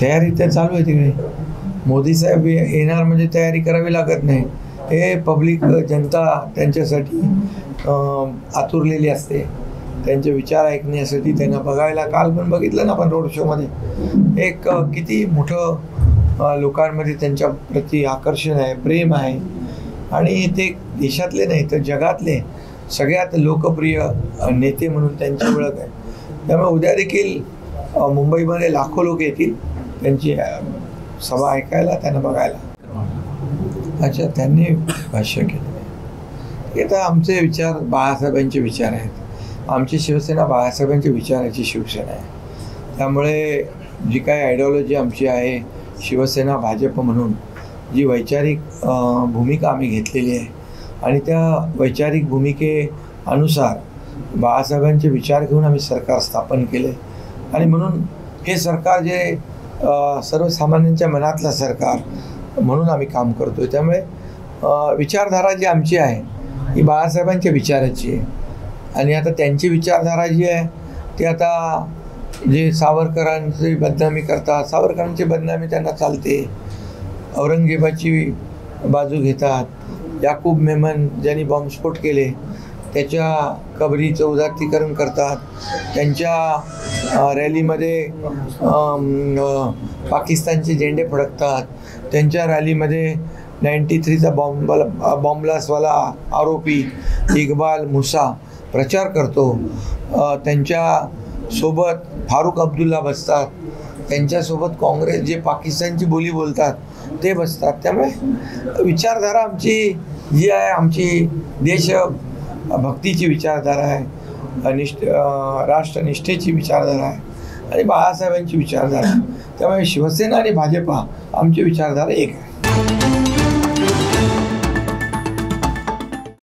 तयारी तर चालू आहे तिकडे. मोदी साहेब येणार म्हणजे तयारी करावी लागत नाही. हे पब्लिक जनता त्यांच्यासाठी आतुरलेली असते. त्यांचे विचार ऐकण्यासाठी त्यांना बघायला. काल पण बघितलं ना आपण रोड शोमध्ये एक किती मोठं लोकांमध्ये त्यांच्या प्रति आकर्षण आहे, प्रेम आहे. आणि ते देशातले नाही तर जगातले सगळ्यात लोकप्रिय नेते म्हणून त्यांची ओळख आहे. त्यामुळे उद्या देखील मुंबईमध्ये लाखो लोक येतील त्यांची सभा ऐकायला, त्यांना बघायला. अच्छा, त्यांनी भाष्य केलं. आता आमचे विचार बाळासाहेबांचे विचार आहेत. आमची शिवसेना बाळासाहेबांच्या विचाराची शिवसेना आहे. त्यामुळे जी काही आयडिओलॉजी आमची आहे, शिवसेना भाजप म्हणून जी वैचारिक भूमिका आम्ही घेतलेली आहे आणि त्या वैचारिक भूमिकेनुसार बाळासाहेबांचे विचार घेऊन आम्ही सरकार स्थापन केले. आणि म्हणून हे सरकार जे सर्वसामान्यांच्या मनातलं सरकार म्हणून आम्ही काम करतो आहे. त्यामुळे विचारधारा जी आमची आहे ही बाळासाहेबांच्या विचाराची आहे. आणि आता त्यांची विचारधारा जी आहे ती आता जे सावरकरांची बदनामी करतात, सावरकरांची बदनामी त्यांना चालते. औरंगजेबाची बाजू घेतात. याकूब मेमन ज्यांनी बॉम्बस्फोट केले त्याच्या कबरीचं उदात्तीकरण करतात. त्यांच्या रॅलीमध्ये पाकिस्तानचे झेंडे फडकतात. त्यांच्या रॅलीमध्ये 93चा बॉम्बलासवाला आरोपी इक्बाल मुसा प्रचार करतो. त्यांच्यासोबत फारुख अब्दुल्ला बसतात. त्यांच्यासोबत काँग्रेस जे पाकिस्तानची बोली बोलतात ते बसतात. त्यामुळे विचारधारा आमची जी आहे, आमची देशभक्तीची विचारधारा आहे, राष्ट्रनिष्ठेची विचारधारा आहे आणि बाळासाहेबांची विचारधारा आहे. त्यामुळे शिवसेना आणि भाजपा आमची विचारधारा एक आहे.